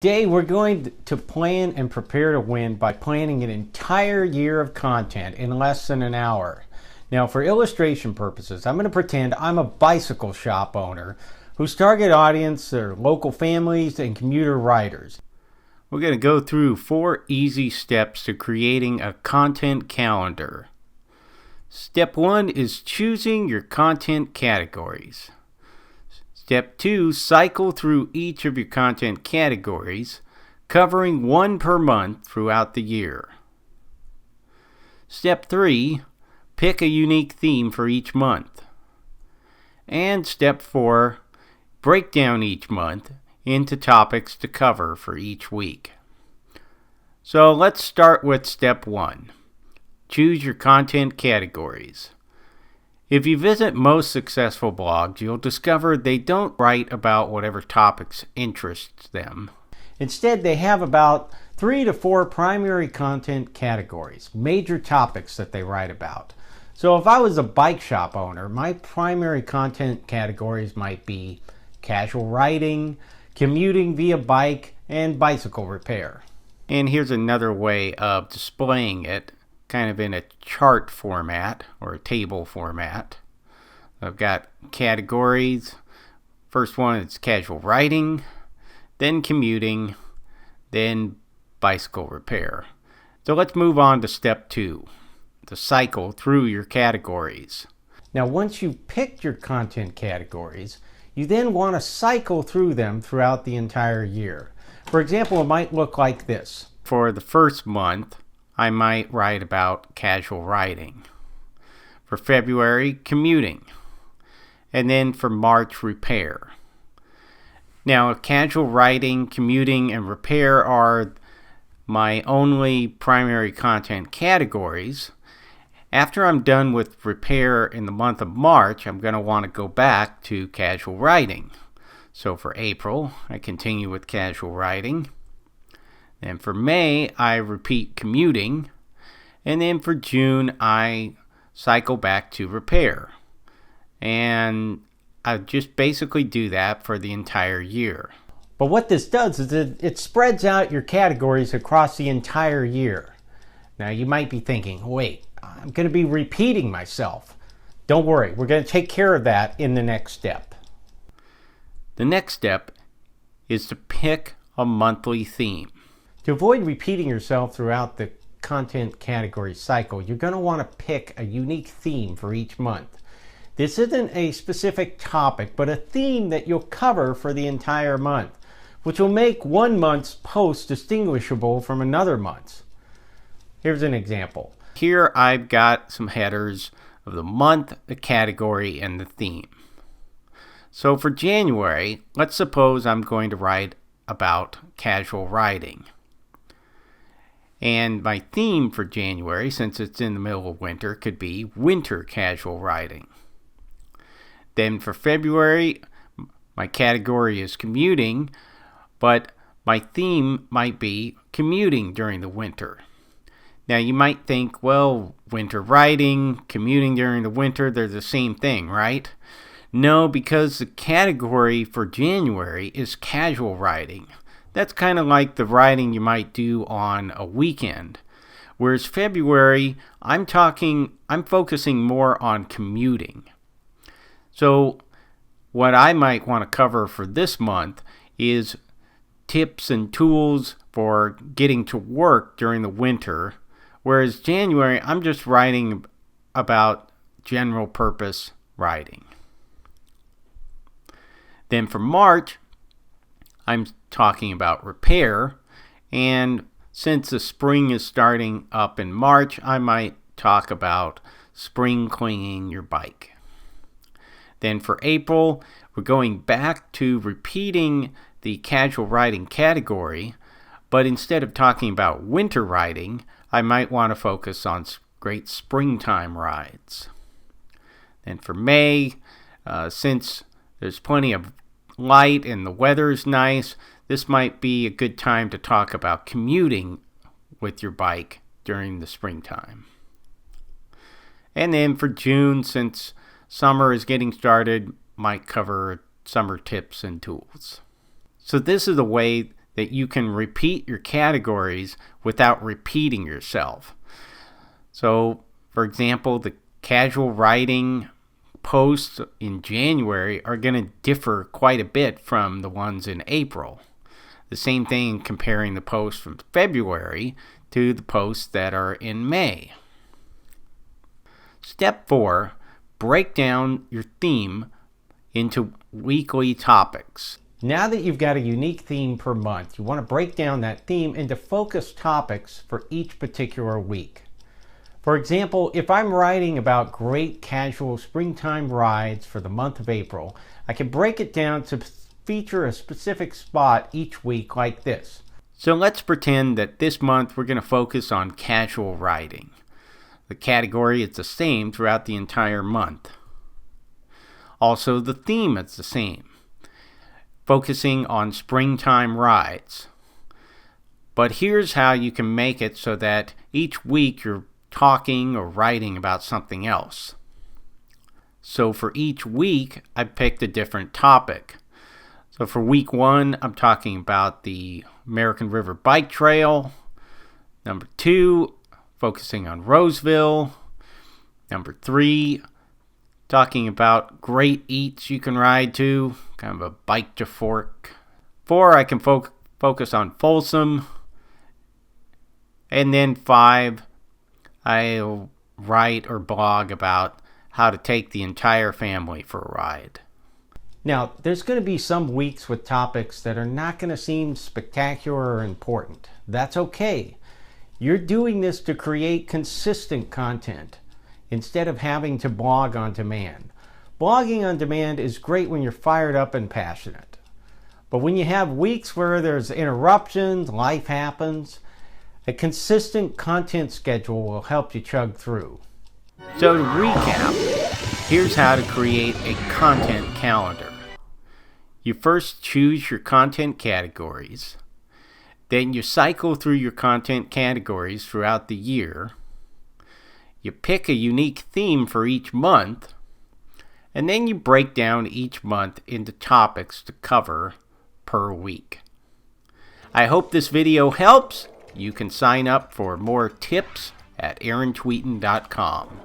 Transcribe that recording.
Today we're going to plan and prepare to win by planning an entire year of content in less than an hour. Now, for illustration purposes, I'm going to pretend I'm a bicycle shop owner whose target audience are local families and commuter riders. We're going to go through 4 easy steps to creating a content calendar. Step 1 is choosing your content categories. Step 2, cycle through each of your content categories, covering 1 per month throughout the year. Step 3, pick a unique theme for each month. And Step 4, break down each month into topics to cover for each week. So let's start with Step 1. Choose your content categories. If you visit most successful blogs, you'll discover they don't write about whatever topics interest them. Instead, they have about 3 to 4 primary content categories, major topics that they write about. So if I was a bike shop owner, my primary content categories might be casual riding, commuting via bike, and bicycle repair. And here's another way of displaying it, kind of in a chart format or a table format. I've got categories. First one is casual riding, then commuting, then bicycle repair. So let's move on to Step 2, to cycle through your categories. Now, once you've picked your content categories, you then want to cycle through them throughout the entire year. For example, it might look like this. For the first month, I might write about casual riding. For February, commuting. And then for March, repair. Now, casual riding, commuting, and repair are my only primary content categories. After I'm done with repair in the month of March, I'm going to want to go back to casual riding. So for April, I continue with casual riding. Then for May, I repeat commuting. And then for June, I cycle back to repair. And I just basically do that for the entire year. But what this does is it spreads out your categories across the entire year. Now you might be thinking, wait, I'm going to be repeating myself. Don't worry, we're going to take care of that in the next step. The next step is to pick a monthly theme. To avoid repeating yourself throughout the content category cycle, you're going to want to pick a unique theme for each month. This isn't a specific topic, but a theme that you'll cover for the entire month, which will make one month's post distinguishable from another month's. Here's an example. Here I've got some headers of the month, the category, and the theme. So for January, let's suppose I'm going to write about casual riding. And my theme for January, since it's in the middle of winter, could be winter casual riding. Then for February, my category is commuting, but my theme might be commuting during the winter. Now you might think, well, winter riding, commuting during the winter, they're the same thing, right? No, because the category for January is casual riding. That's kind of like the riding you might do on a weekend. Whereas February, I'm focusing more on commuting. So what I might want to cover for this month is tips and tools for getting to work during the winter. Whereas January, I'm just writing about general purpose riding. Then for March, I'm talking about repair, and since the spring is starting up in March, I might talk about spring cleaning your bike. Then for April, we're going back to repeating the casual riding category, but instead of talking about winter riding, I might want to focus on great springtime rides. Then for May, since there's plenty of light and the weather's nice, this might be a good time to talk about commuting with your bike during the springtime. And then for June, since summer is getting started, might cover summer tips and tools. So this is the way that you can repeat your categories without repeating yourself. So, for example, the casual writing posts in January are going to differ quite a bit from the ones in April. The same thing comparing the posts from February to the posts that are in May. Step 4, break down your theme into weekly topics. Now that you've got a unique theme per month, you want to break down that theme into focused topics for each particular week. For example, if I'm writing about great casual springtime rides for the month of April, I can break it down to feature a specific spot each week like this. So let's pretend that this month we're going to focus on casual riding. The category is the same throughout the entire month. Also, the theme is the same, focusing on springtime rides. But here's how you can make it so that each week you're talking or writing about something else. So for each week, I picked a different topic. So for week 1, I'm talking about the American River Bike Trail. Number 2, focusing on Roseville. Number 3, talking about great eats you can ride to, kind of a bike to fork. 4, I can focus on Folsom. And then 5, I'll write or blog about how to take the entire family for a ride. Now, there's going to be some weeks with topics that are not going to seem spectacular or important. That's okay. You're doing this to create consistent content instead of having to blog on demand. Blogging on demand is great when you're fired up and passionate. But when you have weeks where there's interruptions, life happens, a consistent content schedule will help you chug through. So to recap, here's how to create a content calendar. You first choose your content categories. Then you cycle through your content categories throughout the year. You pick a unique theme for each month. And then you break down each month into topics to cover per week. I hope this video helps. You can sign up for more tips at AaronTweeten.com.